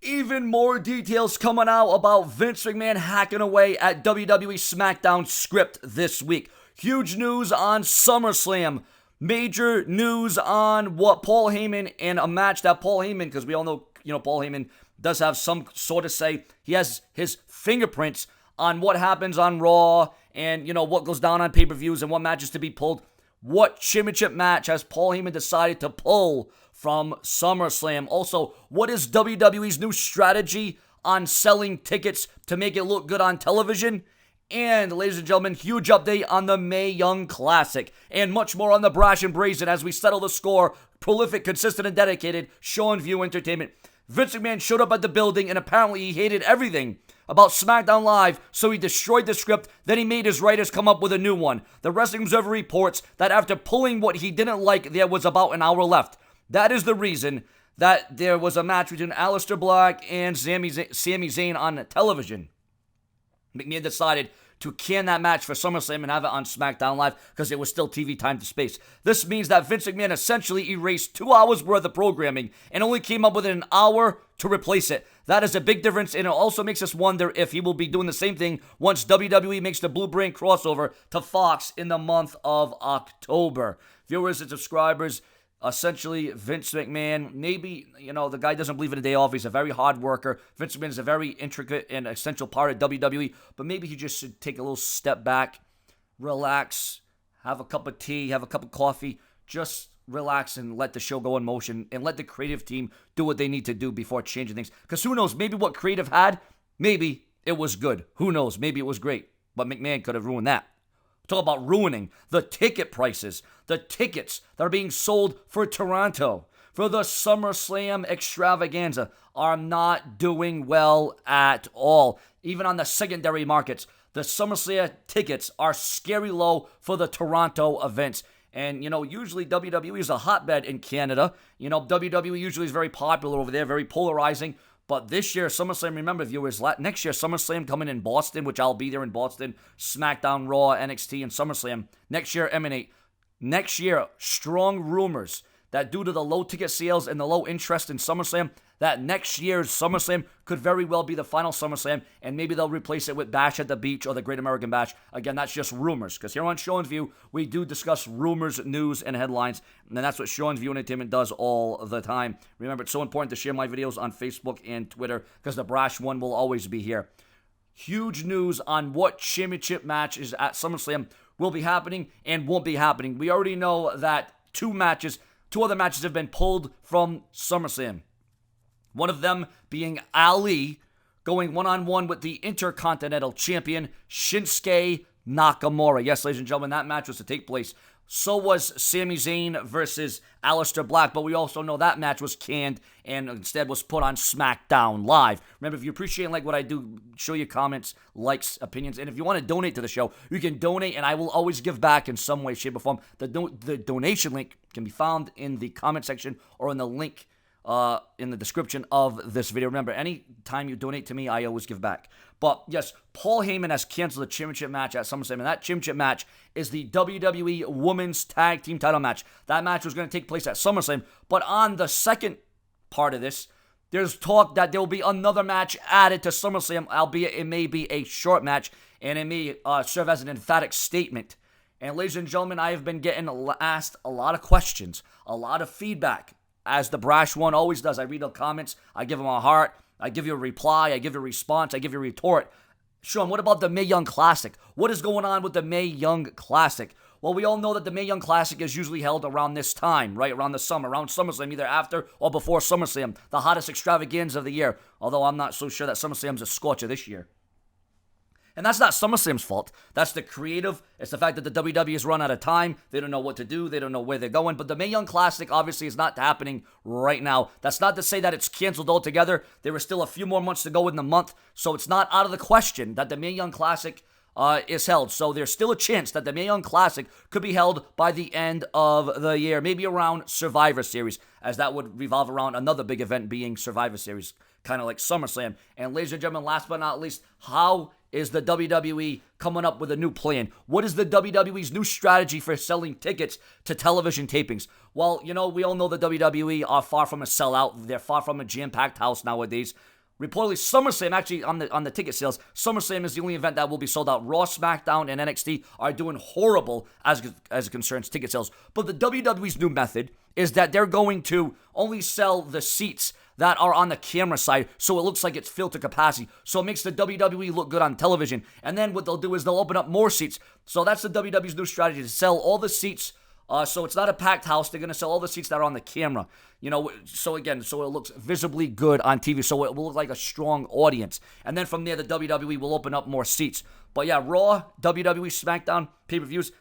Even more details coming out about Vince McMahon hacking away at WWE SmackDown script this week. Huge news on SummerSlam. Major news on what Paul Heyman in a match that Paul Heyman, because we all know, Paul Heyman does have some sort of say. He has his fingerprints on what happens on Raw and, what goes down on pay-per-views and what matches to be pulled. What championship match has Paul Heyman decided to pull from SummerSlam? Also, what is WWE's new strategy on selling tickets to make it look good on television? And, ladies and gentlemen, huge update on the Mae Young Classic. And much more on the Brash and Brazen as we settle the score. Prolific, consistent, and dedicated SeanzView Entertainment. Vince McMahon showed up at the building and apparently he hated everything about SmackDown Live, so he destroyed the script. Then he made his writers come up with a new one. The Wrestling Observer reports that after pulling what he didn't like, there was about an hour left. That is the reason that there was a match between Aleister Black and Sami Zayn on television. McMahon decided to can that match for SummerSlam and have it on SmackDown Live because it was still TV time to space. This means that Vince McMahon essentially erased 2 hours worth of programming and only came up with an hour to replace it. That is a big difference, and it also makes us wonder if he will be doing the same thing once WWE makes the Blue Brain crossover to Fox in the month of October. Viewers and subscribers, essentially, Vince McMahon, maybe, the guy doesn't believe in a day off. He's a very hard worker. Vince McMahon is a very intricate and essential part of WWE, but maybe he just should take a little step back, relax, have a cup of tea, have a cup of coffee, just relax and let the show go in motion and let the creative team do what they need to do before changing things. Because who knows, maybe what creative had, maybe it was good. Who knows, maybe it was great, but McMahon could have ruined that. Talk about ruining the ticket prices. The tickets that are being sold for Toronto for the SummerSlam extravaganza are not doing well at all. Even on the secondary markets, the SummerSlam tickets are scary low for the Toronto events. And, usually WWE is a hotbed in Canada. WWE usually is very popular over there, very polarizing. But this year, SummerSlam, remember viewers, next year, SummerSlam coming in Boston, which I'll be there in Boston, SmackDown, Raw, NXT, and SummerSlam. Next year, emanate. Next year, strong rumors that due to the low ticket sales and the low interest in SummerSlam, that next year's SummerSlam could very well be the final SummerSlam, and maybe they'll replace it with Bash at the Beach or the Great American Bash. Again, that's just rumors, because here on SeanzView, we do discuss rumors, news, and headlines, and that's what SeanzView Entertainment does all the time. Remember, it's so important to share my videos on Facebook and Twitter, because the Brash one will always be here. Huge news on what championship matches at SummerSlam will be happening and won't be happening. We already know that two other matches have been pulled from SummerSlam. One of them being Ali going one-on-one with the Intercontinental Champion, Shinsuke Nakamura. Yes, ladies and gentlemen, that match was to take place. So was Sami Zayn versus Aleister Black, but we also know that match was canned and instead was put on SmackDown Live. Remember, if you appreciate and like what I do, show your comments, likes, opinions, and if you want to donate to the show, you can donate, and I will always give back in some way, shape, or form. The donation link can be found in the comment section or in the link in the description of this video. Remember, any time you donate to me, I always give back. But yes, Paul Heyman has canceled the championship match at SummerSlam, and that championship match is the WWE Women's Tag Team title match. That match was going to take place at SummerSlam, but on the second part of this, there's talk that there will be another match added to SummerSlam, albeit it may be a short match, and it may serve as an emphatic statement. And ladies and gentlemen, I have been getting asked a lot of questions, a lot of feedback, as the Brash one always does. I read the comments, I give them a heart, I give you a reply, I give you a response, I give you a retort. Sean, what about the Mae Young Classic? What is going on with the Mae Young Classic? Well, we all know that the Mae Young Classic is usually held around this time, right? Around the summer, around SummerSlam, either after or before SummerSlam, the hottest extravaganza of the year. Although I'm not so sure that SummerSlam's a scorcher this year. And that's not SummerSlam's fault. That's the creative. It's the fact that the WWE has run out of time. They don't know what to do. They don't know where they're going. But the Mae Young Classic obviously is not happening right now. That's not to say that it's canceled altogether. There are still a few more months to go in the month. So it's not out of the question that the Mae Young Classic is held. So there's still a chance that the Mae Young Classic could be held by the end of the year. Maybe around Survivor Series, as that would revolve around another big event being Survivor Series, kind of like SummerSlam. And ladies and gentlemen, last but not least, how is the WWE coming up with a new plan? What is the WWE's new strategy for selling tickets to television tapings? Well, we all know the WWE are far from a sellout. They're far from a jam-packed house nowadays. Reportedly, SummerSlam, actually on the ticket sales, SummerSlam is the only event that will be sold out. Raw, SmackDown, and NXT are doing horrible as it concerns ticket sales. But the WWE's new method is that they're going to only sell the seats that are on the camera side, so it looks like it's filled to capacity. So it makes the WWE look good on television. And then what they'll do is they'll open up more seats. So that's the WWE's new strategy, to sell all the seats. So it's not a packed house. They're going to sell all the seats that are on the camera. So it looks visibly good on TV. So it will look like a strong audience. And then from there, the WWE will open up more seats. But yeah, Raw, WWE, SmackDown, pay-per-views,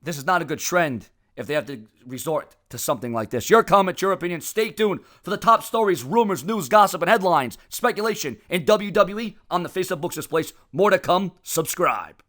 this is not a good trend if they have to resort to something like this. Your comment, your opinion. Stay tuned for the top stories, rumors, news, gossip, and headlines, speculation in WWE on the Face of Books this place. More to come. Subscribe.